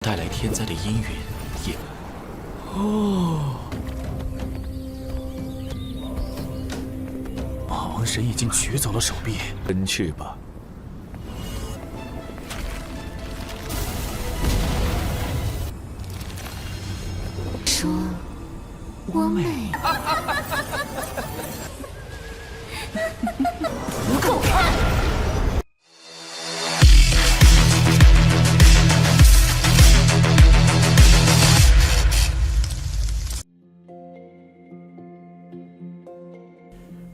带来天灾的阴云也……马王神已经取走了手臂，真翅吧。说，我美。不够看。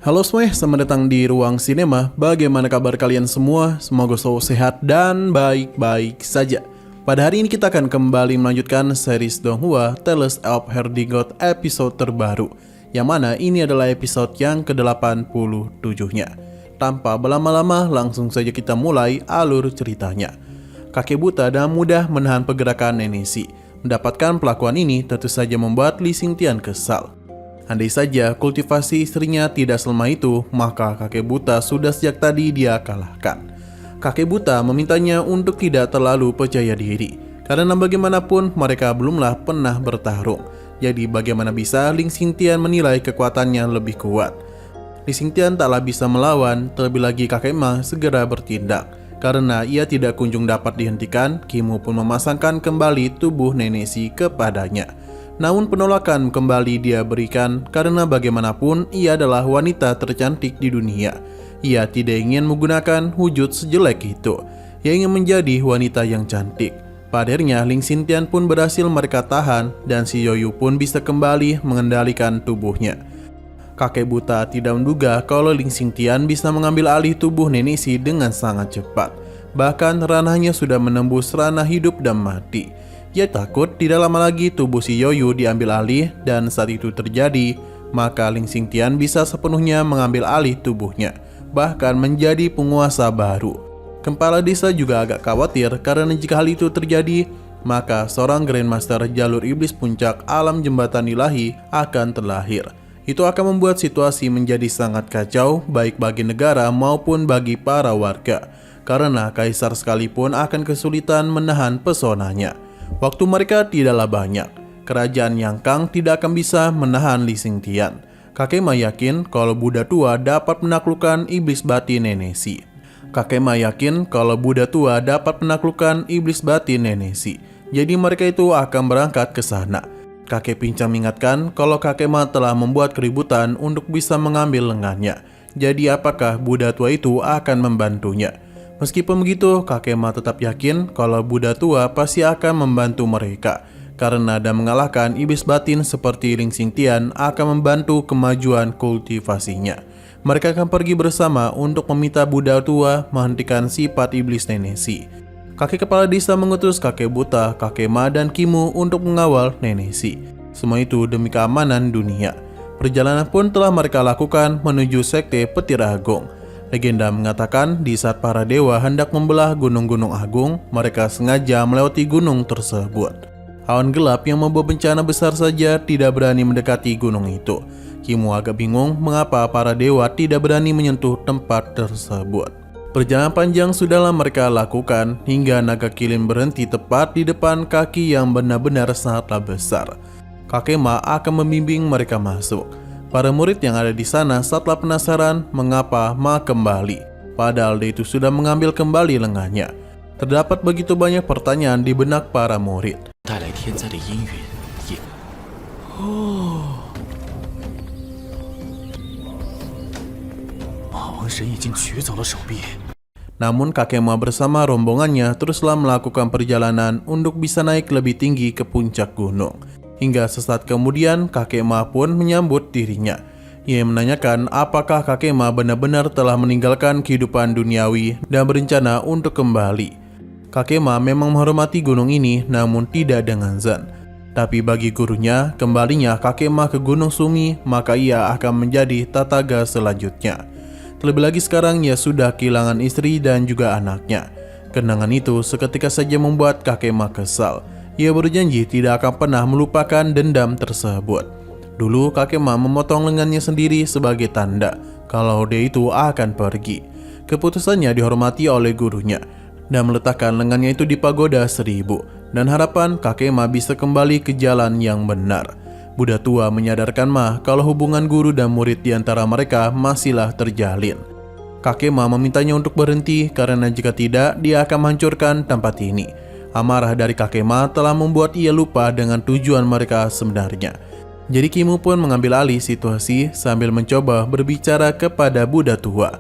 Halo semuanya, selamat datang di Ruang Sinema. Bagaimana kabar kalian semua? Semoga selalu sehat dan baik-baik saja. Pada hari ini kita akan kembali melanjutkan series Donghua Tales of Herdigot episode terbaru, yang mana ini adalah episode yang ke-87-nya. Tanpa berlama-lama, langsung saja kita mulai alur ceritanya. Kakek buta dan mudah menahan pergerakan Nenesi. Mendapatkan pelakuan ini tentu saja membuat Li Xingtian kesal. Andai saja kultivasi istrinya tidak selama itu, maka kakek buta sudah sejak tadi dia kalahkan. Kakek buta memintanya untuk tidak terlalu percaya diri, karena bagaimanapun mereka belumlah pernah bertarung. Jadi bagaimana bisa Li Xingtian menilai kekuatannya lebih kuat? Li Xingtian taklah bisa melawan, terlebih lagi kakek Ma segera bertindak. Karena ia tidak kunjung dapat dihentikan, Kimu pun memasangkan kembali tubuh Nenesi kepadanya. Namun penolakan kembali dia berikan karena bagaimanapun ia adalah wanita tercantik di dunia. Ia tidak ingin menggunakan wujud sejelek itu. Ia ingin menjadi wanita yang cantik. Pada akhirnya Li Xingtian pun berhasil mereka tahan dan si Yoyu pun bisa kembali mengendalikan tubuhnya. Kakek buta tidak menduga kalau Li Xingtian bisa mengambil alih tubuh Nenesi dengan sangat cepat. Bahkan ranahnya sudah menembus ranah hidup dan mati. Ia takut tidak lama lagi tubuh si Yoyu diambil alih, dan saat itu terjadi, maka Li Xingtian bisa sepenuhnya mengambil alih tubuhnya, bahkan menjadi penguasa baru. Kepala desa juga agak khawatir karena jika hal itu terjadi, maka seorang Grandmaster jalur iblis puncak alam jembatan ilahi akan terlahir. Itu akan membuat situasi menjadi sangat kacau baik bagi negara maupun bagi para warga, karena kaisar sekalipun akan kesulitan menahan pesonanya. Waktu mereka tidaklah banyak. Kerajaan Yang Kang tidak akan bisa menahan Li Xingtian. Kakek Ma yakin kalau Buddha tua dapat menaklukkan iblis batin Nenesi. Kakek Ma yakin kalau Buddha tua dapat menaklukkan iblis batin Nenesi. Jadi mereka itu akan berangkat ke sana. Kakek pincang mengingatkan kalau kakek Ma telah membuat keributan untuk bisa mengambil lengannya. Jadi apakah Buddha tua itu akan membantunya? Meskipun begitu, kakek Ma tetap yakin kalau Buddha tua pasti akan membantu mereka. Karena dan mengalahkan iblis batin seperti Li Xingtian akan membantu kemajuan kultivasinya. Mereka akan pergi bersama untuk meminta Buddha tua menghentikan sifat iblis Nenesi. Kakek kepala desa mengutus kakek buta, kakek Ma dan Kimu untuk mengawal Nenesi. Semua itu demi keamanan dunia. Perjalanan pun telah mereka lakukan menuju sekte Petir Agung. Legenda mengatakan di saat para dewa hendak membelah gunung-gunung agung, mereka sengaja melewati gunung tersebut. Awan gelap yang membawa bencana besar saja tidak berani mendekati gunung itu. Kimu agak bingung mengapa para dewa tidak berani menyentuh tempat tersebut. Perjalanan panjang sudahlah mereka lakukan hingga naga kilin berhenti tepat di depan kaki yang benar-benar sangatlah besar. Kakek Ma akan membimbing mereka masuk. Para murid yang ada di sana setelah penasaran mengapa Ma kembali, padahal dia itu sudah mengambil kembali lengannya. Terdapat begitu banyak pertanyaan di benak para murid. 带来天灾的阴云也……马王神已经取走了手臂。 Namun kakek Ma bersama rombongannya teruslah melakukan perjalanan untuk bisa naik lebih tinggi ke puncak gunung. Hingga sesaat kemudian kakek Ma pun menyambut dirinya. Ia menanyakan apakah kakek Ma benar-benar telah meninggalkan kehidupan duniawi dan berencana untuk kembali. Kakek Ma memang menghormati gunung ini namun tidak dengan zan. Tapi bagi gurunya, kembalinya kakek Ma ke Gunung Sumi, maka ia akan menjadi tataga selanjutnya. Terlebih lagi sekarang ia sudah kehilangan istri dan juga anaknya. Kenangan itu seketika saja membuat kakek Ma kesal. Ia berjanji tidak akan pernah melupakan dendam tersebut. Dulu kakek Ma memotong lengannya sendiri sebagai tanda kalau dia itu akan pergi. Keputusannya dihormati oleh gurunya dan meletakkan lengannya itu di pagoda 1000. dan harapan kakek Ma bisa kembali ke jalan yang benar. Buddha tua menyadarkan Ma kalau hubungan guru dan murid di antara mereka masihlah terjalin. Kakek Ma memintanya untuk berhenti karena jika tidak dia akan menghancurkan tempat ini. Amarah dari kakek Ma telah membuat ia lupa dengan tujuan mereka sebenarnya. Jadi Kimu pun mengambil alih situasi sambil mencoba berbicara kepada Buddha tua.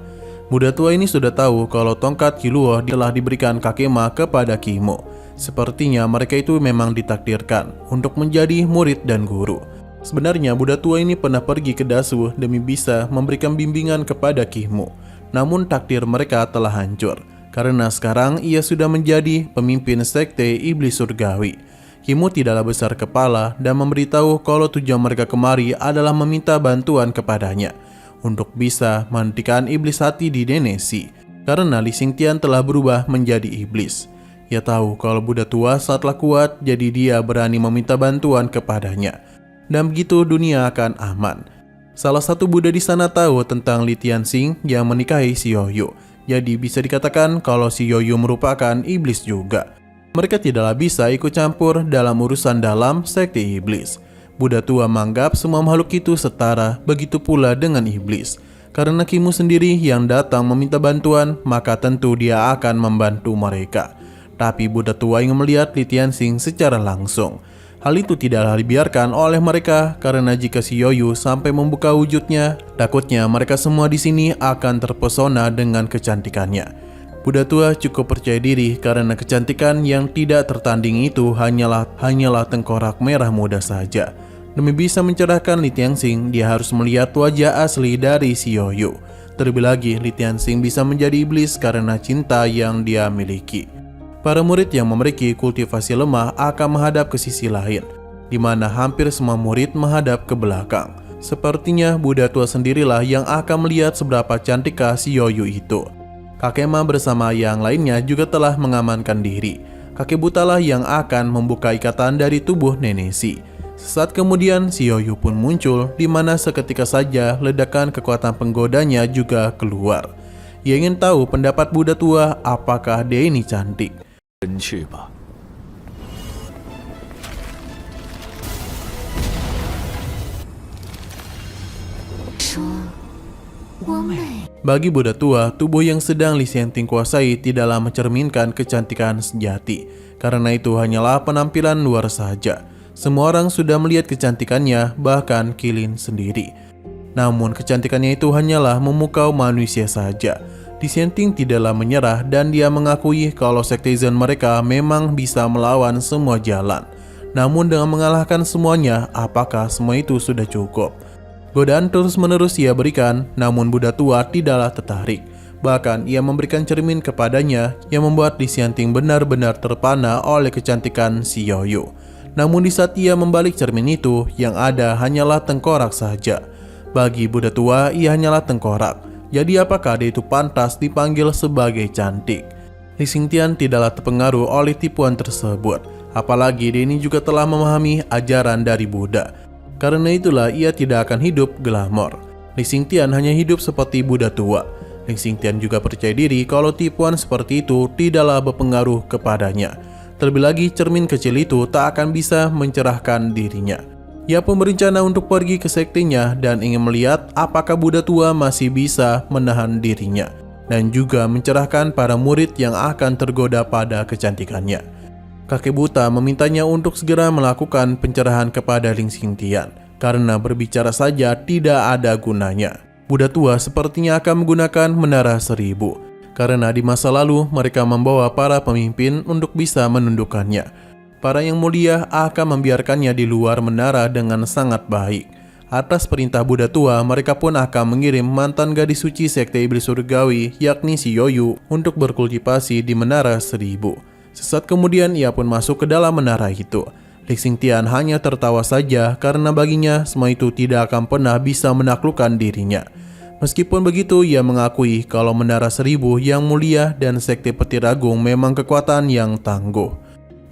Buddha tua ini sudah tahu kalau tongkat Kiluo telah diberikan kakek Ma kepada Kimu. Sepertinya mereka itu memang ditakdirkan untuk menjadi murid dan guru. Sebenarnya Buddha tua ini pernah pergi ke Dasu demi bisa memberikan bimbingan kepada Kimu. Namun takdir mereka telah hancur karena sekarang ia sudah menjadi pemimpin sekte iblis surgawi. Kimu tidaklah besar kepala dan memberitahu kalau tujuan mereka kemari adalah meminta bantuan kepadanya untuk bisa menghentikan iblis hati di Denesi karena Li Xingtian telah berubah menjadi iblis. Ia tahu kalau Buddha tua saatlah kuat, jadi dia berani meminta bantuan kepadanya. Dan begitu dunia akan aman. Salah satu Buddha di sana tahu tentang Li Tianxing yang menikahi si Yoyo. Jadi bisa dikatakan kalau si Yoyo merupakan iblis juga. Mereka tidaklah bisa ikut campur dalam urusan dalam sekte iblis. Buddha tua menganggap semua makhluk itu setara, begitu pula dengan iblis. Karena Kimu sendiri yang datang meminta bantuan, maka tentu dia akan membantu mereka. Tapi Buddha tua ingin melihat Li Tianxing secara langsung. Hal itu tidaklah dibiarkan oleh mereka karena jika si Yoyo sampai membuka wujudnya, takutnya mereka semua di sini akan terpesona dengan kecantikannya. Buddha tua cukup percaya diri karena kecantikan yang tidak tertanding itu hanyalah tengkorak merah muda saja. Demi bisa mencerahkan Li Tianxing, dia harus melihat wajah asli dari si Yoyo. Terlebih lagi, Li Tianxing bisa menjadi iblis karena cinta yang dia miliki. Para murid yang memiliki kultivasi lemah akan menghadap ke sisi lain, di mana hampir semua murid menghadap ke belakang. Sepertinya Buddha tua sendirilah yang akan melihat seberapa cantikkah si Yoyo itu. Kakek Ma bersama yang lainnya juga telah mengamankan diri. Kakek butalah yang akan membuka ikatan dari tubuh Nenesi. Sesaat kemudian si Yoyo pun muncul, di mana seketika saja ledakan kekuatan penggodanya juga keluar. Ia ingin tahu pendapat Buddha tua, apakah dia ini cantik. 真是吧。 说我美。 Bagi Buddha tua, tubuh yang sedang Li Xianting kuasai tidaklah mencerminkan kecantikan sejati. Karena itu hanyalah penampilan luar saja. Semua orang sudah melihat kecantikannya, bahkan Qilin sendiri. Namun kecantikannya itu hanyalah memukau manusia saja. Li Xianting tidaklah menyerah dan dia mengakui kalau sekte Zen mereka memang bisa melawan semua jalan. Namun dengan mengalahkan semuanya, apakah semua itu sudah cukup? Godaan terus-menerus ia berikan, namun Buddha tua tidaklah tertarik. Bahkan ia memberikan cermin kepadanya yang membuat Li Xianting benar-benar terpana oleh kecantikan si Yoyo. Namun di saat ia membalik cermin itu, yang ada hanyalah tengkorak saja. Bagi Buddha tua, ia hanyalah tengkorak. Jadi apakah dia itu pantas dipanggil sebagai cantik? Li Xingtian tidaklah terpengaruh oleh tipuan tersebut. Apalagi dia ini juga telah memahami ajaran dari Buddha. Karena itulah ia tidak akan hidup glamor. Li Xingtian hanya hidup seperti Buddha tua. Li Xingtian juga percaya diri kalau tipuan seperti itu tidaklah berpengaruh kepadanya. Terlebih lagi cermin kecil itu tak akan bisa mencerahkan dirinya. Ia pun berencana untuk pergi ke sektenya dan ingin melihat apakah Buddha tua masih bisa menahan dirinya dan juga mencerahkan para murid yang akan tergoda pada kecantikannya. Kakek buta memintanya untuk segera melakukan pencerahan kepada Li Xingtian karena berbicara saja tidak ada gunanya. Buddha tua sepertinya akan menggunakan menara 1000 karena di masa lalu mereka membawa para pemimpin untuk bisa menundukkannya. Para yang mulia akan membiarkannya di luar menara dengan sangat baik. Atas perintah Buddha tua, mereka pun akan mengirim mantan gadis suci sekte iblis surgawi, yakni si Yoyo, untuk berkultivasi di menara 1000. Sesaat kemudian ia pun masuk ke dalam menara itu. Li Xingtian hanya tertawa saja karena baginya semua itu tidak akan pernah bisa menaklukkan dirinya. Meskipun begitu, ia mengakui kalau menara 1000 yang mulia dan sekte petir agung memang kekuatan yang tangguh.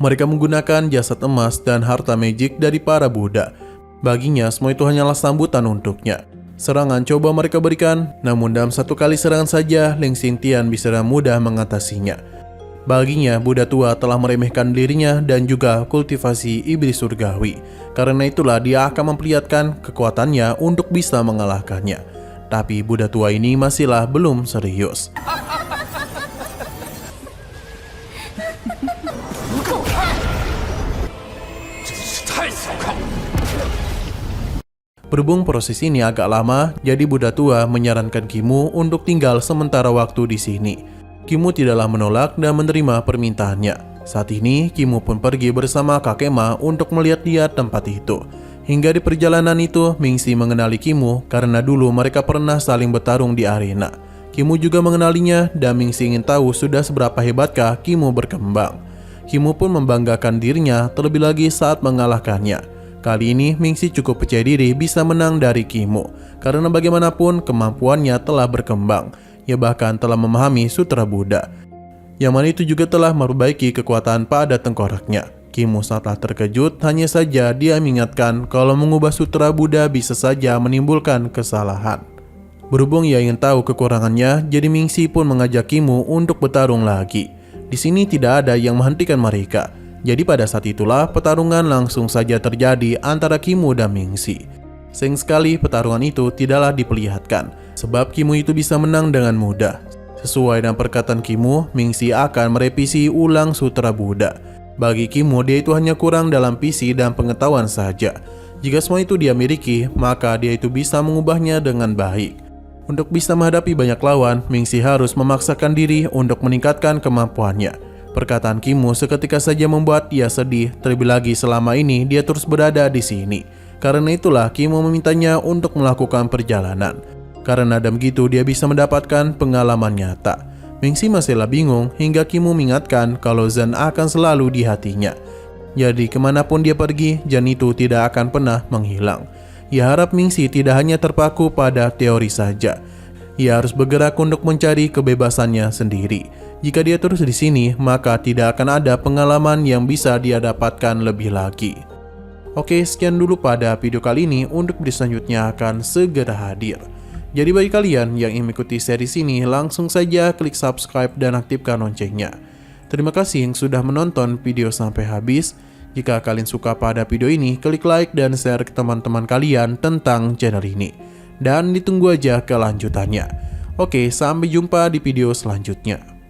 Mereka menggunakan jasad emas dan harta magic dari para Buddha. Baginya semua itu hanyalah sambutan untuknya. Serangan coba mereka berikan, namun dalam satu kali serangan saja Li Xingtian bisa mudah mengatasinya. Baginya, Buddha tua telah meremehkan dirinya dan juga kultivasi iblis surgawi. Karena itulah dia akan memperlihatkan kekuatannya untuk bisa mengalahkannya. Tapi Buddha tua ini masihlah belum serius. Berhubung proses ini agak lama, jadi Buddha tua menyarankan Kimu untuk tinggal sementara waktu di sini. Kimu tidaklah menolak dan menerima permintaannya. Saat ini, Kimu pun pergi bersama kakek Ma untuk melihat-lihat tempat itu. Hingga di perjalanan itu, Mingxi mengenali Kimu karena dulu mereka pernah saling bertarung di arena. Kimu juga mengenalinya dan Mingxi ingin tahu sudah seberapa hebatkah Kimu berkembang. Kimu pun membanggakan dirinya terlebih lagi saat mengalahkannya. Kali ini Mingxi cukup percaya diri bisa menang dari Kimu karena bagaimanapun kemampuannya telah berkembang. Ia bahkan telah memahami sutra Buddha, yang mana itu juga telah memperbaiki kekuatan pada tengkoraknya. Kimu sangatlah terkejut, hanya saja dia mengingatkan kalau mengubah sutra Buddha bisa saja menimbulkan kesalahan. Berhubung ia ingin tahu kekurangannya, jadi Mingxi pun mengajak Kimu untuk bertarung lagi. Di sini tidak ada yang menghentikan mereka. Jadi pada saat itulah pertarungan langsung saja terjadi antara Kimu dan Mingxi. Sayang sekali pertarungan itu tidaklah diperlihatkan, sebab Kimu itu bisa menang dengan mudah. Sesuai dengan perkataan Kimu, Mingxi akan merevisi ulang sutra Buddha. Bagi Kimu, dia itu hanya kurang dalam visi dan pengetahuan saja. Jika semua itu dia miliki, maka dia itu bisa mengubahnya dengan baik. Untuk bisa menghadapi banyak lawan, Mingxi harus memaksakan diri untuk meningkatkan kemampuannya. Perkataan Kimu seketika saja membuat ia sedih, terlebih lagi selama ini dia terus berada di sini. Karena itulah Kimu memintanya untuk melakukan perjalanan. Karena dengan begitu dia bisa mendapatkan pengalaman nyata. Mingxi masihlah bingung hingga Kimu mengingatkan kalau Zen akan selalu di hatinya. Jadi kemanapun dia pergi, Zen itu tidak akan pernah menghilang. Ia harap Mingxi tidak hanya terpaku pada teori saja. Ia harus bergerak untuk mencari kebebasannya sendiri. Jika dia terus di sini, maka tidak akan ada pengalaman yang bisa dia dapatkan lebih lagi. Oke, sekian dulu pada video kali ini. Untuk video selanjutnya akan segera hadir. Jadi bagi kalian yang ingin mengikuti series ini, langsung saja klik subscribe dan aktifkan loncengnya. Terima kasih yang sudah menonton video sampai habis. Jika kalian suka pada video ini, klik like dan share ke teman-teman kalian tentang channel ini. Dan ditunggu aja kelanjutannya. Oke, sampai jumpa di video selanjutnya.